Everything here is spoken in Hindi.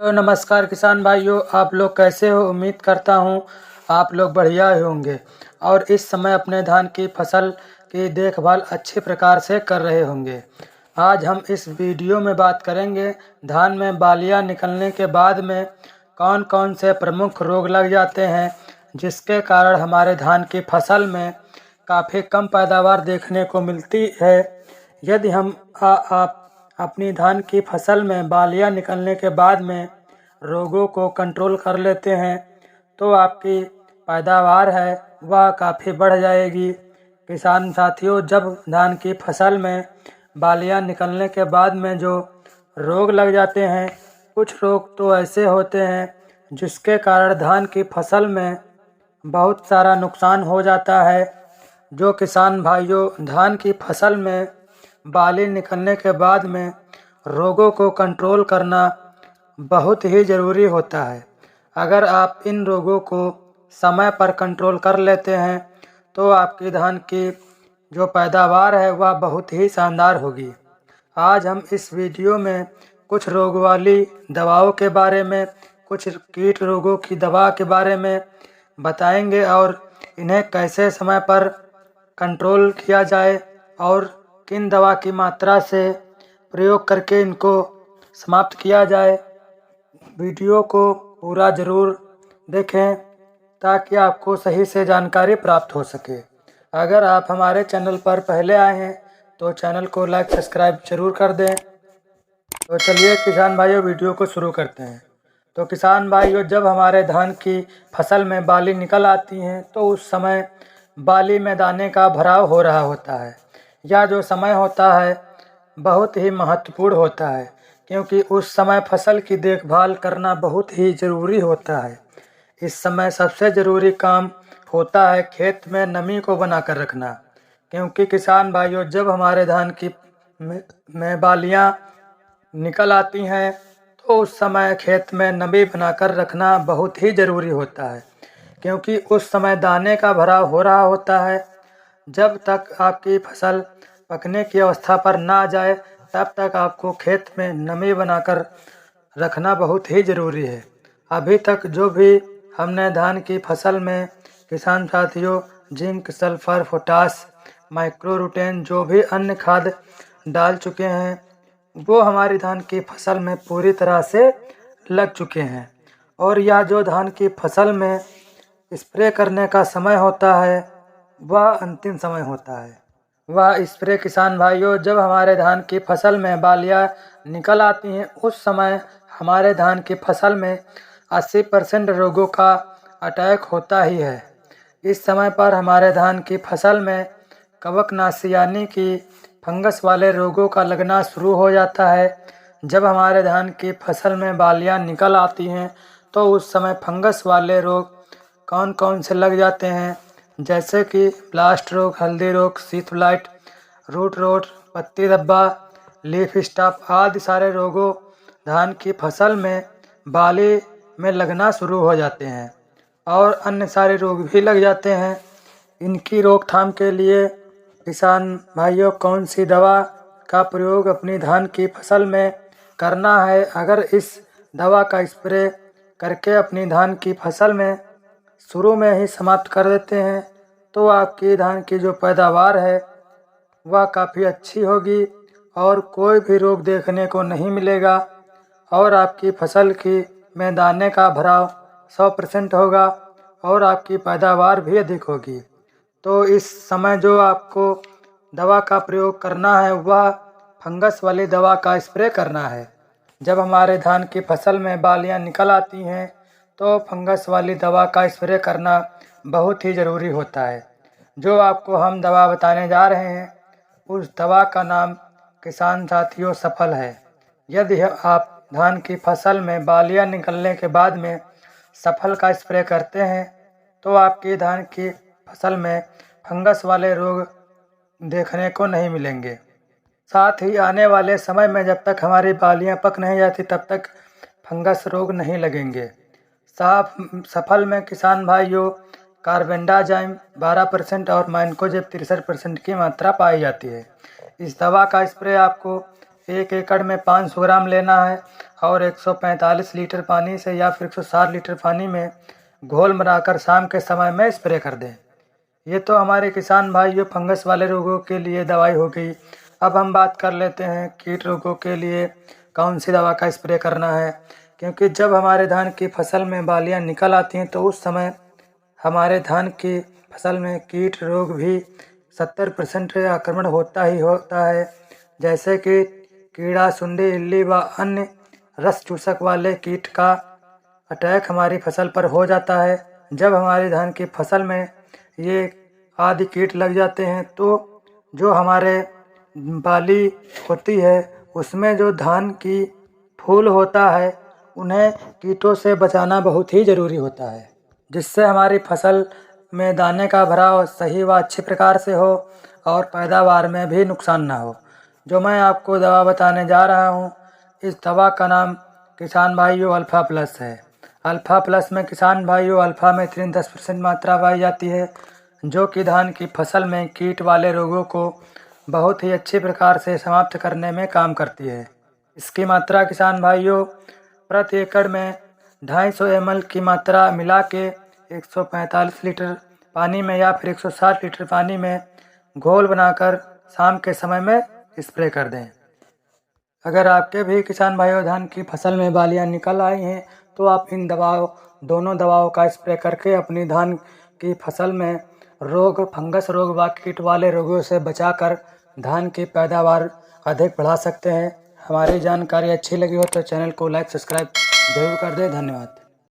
तो नमस्कार किसान भाइयों, आप लोग कैसे हो। उम्मीद करता हूँ आप लोग बढ़िया ही होंगे और इस समय अपने धान की फसल की देखभाल अच्छे प्रकार से कर रहे होंगे। आज हम इस वीडियो में बात करेंगे धान में बालियाँ निकलने के बाद में कौन कौन से प्रमुख रोग लग जाते हैं, जिसके कारण हमारे धान की फसल में काफ़ी कम पैदावार देखने को मिलती है। यदि हम आप अपनी धान की फसल में बालियाँ निकलने के बाद में रोगों को कंट्रोल कर लेते हैं तो आपकी पैदावार है वह काफ़ी बढ़ जाएगी। किसान साथियों, जब धान की फसल में बालियाँ निकलने के बाद में जो रोग लग जाते हैं, कुछ रोग तो ऐसे होते हैं जिसके कारण धान की फसल में बहुत सारा नुकसान हो जाता है। जो किसान भाइयों धान की फसल में बाली निकलने के बाद में रोगों को कंट्रोल करना बहुत ही ज़रूरी होता है। अगर आप इन रोगों को समय पर कंट्रोल कर लेते हैं तो आपकी धान की जो पैदावार है वह बहुत ही शानदार होगी। आज हम इस वीडियो में कुछ रोग वाली दवाओं के बारे में, कुछ कीट रोगों की दवा के बारे में बताएंगे और इन्हें कैसे समय पर कंट्रोल किया जाए और किन दवा की मात्रा से प्रयोग करके इनको समाप्त किया जाए। वीडियो को पूरा ज़रूर देखें ताकि आपको सही से जानकारी प्राप्त हो सके। अगर आप हमारे चैनल पर पहले आए हैं तो चैनल को लाइक सब्सक्राइब जरूर कर दें। तो चलिए किसान भाइयों वीडियो को शुरू करते हैं। तो किसान भाइयों, जब हमारे धान की फसल में बाली निकल आती हैं तो उस समय बाली में दाने का भराव हो रहा होता है। यह जो समय होता है बहुत ही महत्वपूर्ण होता है, क्योंकि उस समय फसल की देखभाल करना बहुत ही ज़रूरी होता है। इस समय सबसे ज़रूरी काम होता है खेत में नमी को बनाकर रखना, क्योंकि किसान भाइयों जब हमारे धान की में बालियाँ निकल आती हैं तो उस समय खेत में नमी बनाकर रखना बहुत ही ज़रूरी होता है, क्योंकि उस समय दाने का भराव हो रहा होता है। जब तक आपकी फसल पकने की अवस्था पर ना जाए तब तक आपको खेत में नमी बनाकर रखना बहुत ही ज़रूरी है। अभी तक जो भी हमने धान की फसल में किसान साथियों जिंक, सल्फर, पोटास, माइक्रोरूटेन जो भी अन्य खाद डाल चुके हैं वो हमारी धान की फसल में पूरी तरह से लग चुके हैं। और यह जो धान की फसल में स्प्रे करने का समय होता है वह अंतिम समय होता है। वह स्प्रे किसान भाइयों जब हमारे धान की फसल में बालियाँ निकल आती हैं उस समय हमारे धान की फसल में 80% रोगों का अटैक होता ही है। इस समय पर हमारे धान की फसल में कवकनाशी यानी कि फंगस वाले रोगों का लगना शुरू हो जाता है। जब हमारे धान की फसल में बालियाँ निकल आती हैं तो उस समय फंगस वाले रोग कौन कौन से लग जाते हैं, जैसे कि ब्लास्ट रोग, हल्दी रोग, शीत ब्लाइट, रूट रोट, पत्ती धब्बा, लीफ स्टॉप आदि सारे रोगों धान की फसल में बाली में लगना शुरू हो जाते हैं और अन्य सारे रोग भी लग जाते हैं। इनकी रोकथाम के लिए किसान भाइयों कौन सी दवा का प्रयोग अपनी धान की फसल में करना है, अगर इस दवा का स्प्रे करके अपनी धान की फसल में शुरू में ही समाप्त कर देते हैं तो आपकी धान की जो पैदावार है वह काफ़ी अच्छी होगी और कोई भी रोग देखने को नहीं मिलेगा और आपकी फसल की में दाने का भराव 100% होगा और आपकी पैदावार भी अधिक होगी। तो इस समय जो आपको दवा का प्रयोग करना है वह फंगस वाली दवा का स्प्रे करना है। जब हमारे धान की फसल में बालियाँ निकल आती हैं तो फंगस वाली दवा का स्प्रे करना बहुत ही ज़रूरी होता है। जो आपको हम दवा बताने जा रहे हैं उस दवा का नाम किसान साथियों सफल है। यदि आप धान की फसल में बालियाँ निकलने के बाद में सफल का स्प्रे करते हैं तो आपकी धान की फसल में फंगस वाले रोग देखने को नहीं मिलेंगे। साथ ही आने वाले समय में जब तक हमारी बालियाँ पक नहीं जाती तब तक फंगस रोग नहीं लगेंगे। सफल में किसान भाइयों कार्बेंडाजिम 12% और मैंकोजेब 63% की मात्रा पाई जाती है। इस दवा का स्प्रे आपको 1 एकड़ में 500 ग्राम लेना है और 145 लीटर पानी से या फिर 160 लीटर पानी में घोल बनाकर शाम के समय में स्प्रे कर दें। ये तो हमारे किसान भाइयों फंगस वाले रोगों के लिए दवाई हो गई। अब हम बात कर लेते हैं कीट रोगों के लिए कौन सी दवा का स्प्रे करना है, क्योंकि जब हमारे धान की फसल में बालियाँ निकल आती हैं तो उस समय हमारे धान की फसल में कीट रोग भी 70% आक्रमण होता ही होता है, जैसे कि कीड़ा, सुंडी, इल्ली व अन्य रस चूसक वाले कीट का अटैक हमारी फसल पर हो जाता है। जब हमारे धान की फसल में ये आदि कीट लग जाते हैं तो जो हमारे बाली होती है उसमें जो धान की फूल होता है उन्हें कीटों से बचाना बहुत ही ज़रूरी होता है, जिससे हमारी फसल में दाने का भराव सही व अच्छे प्रकार से हो और पैदावार में भी नुकसान ना हो। जो मैं आपको दवा बताने जा रहा हूँ, इस दवा का नाम किसान भाइयों अल्फ़ा प्लस है। अल्फ़ा प्लस में किसान भाइयों अल्फ़ा में 10% मात्रा पाई जाती है, जो कि धान की फसल में कीट वाले रोगों को बहुत ही अच्छे प्रकार से समाप्त करने में काम करती है। इसकी मात्रा किसान भाइयों प्रति एकड़ में 250 ml की मात्रा मिला के 145 लीटर पानी में या फिर 160 लीटर पानी में घोल बनाकर शाम के समय में स्प्रे कर दें। अगर आपके भी किसान भाइयों धान की फसल में बालियाँ निकल आई हैं तो आप इन दोनों दवाओं का स्प्रे करके अपनी धान की फसल में रोग, फंगस रोग व कीट वाले रोगों से बचाकर धान की पैदावार अधिक बढ़ा सकते हैं। हमारी जानकारी अच्छी लगी हो तो चैनल को लाइक, सब्सक्राइब जरूर कर दें। धन्यवाद।